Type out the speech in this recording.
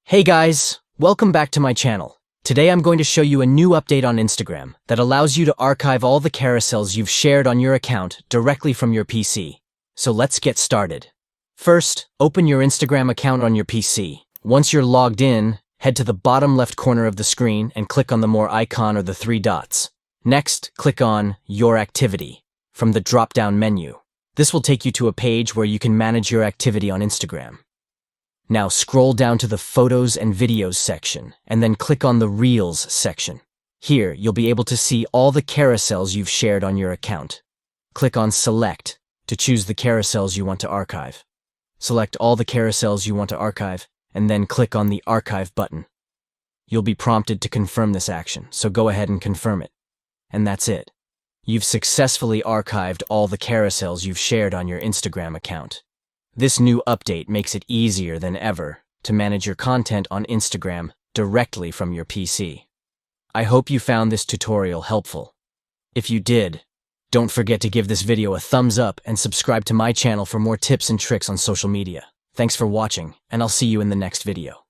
Hey guys, welcome back to my channel. Today I'm going to show you a new update on Instagram that allows you to archive all the carousels you've shared on your account directly from your PC. So let's get started. First, open your Instagram account on your PC. Once you're logged in, head to the bottom left corner of the screen and click on the More icon or the three dots. Next, click on Your Activity from the drop-down menu. This will take you to a page where you can manage your activity on Instagram. Now scroll down to the Photos and Videos section, and then click on the Reels section. Here, you'll be able to see all the carousels you've shared on your account. Click on Select to choose the carousels you want to archive. Select all the carousels you want to archive, and then click on the Archive button. You'll be prompted to confirm this action, so go ahead and confirm it. And that's it. You've successfully archived all the carousels you've shared on your Instagram account. This new update makes it easier than ever to manage your content on Instagram directly from your PC. I hope you found this tutorial helpful. If you did, don't forget to give this video a thumbs up and subscribe to my channel for more tips and tricks on social media. Thanks for watching, and I'll see you in the next video.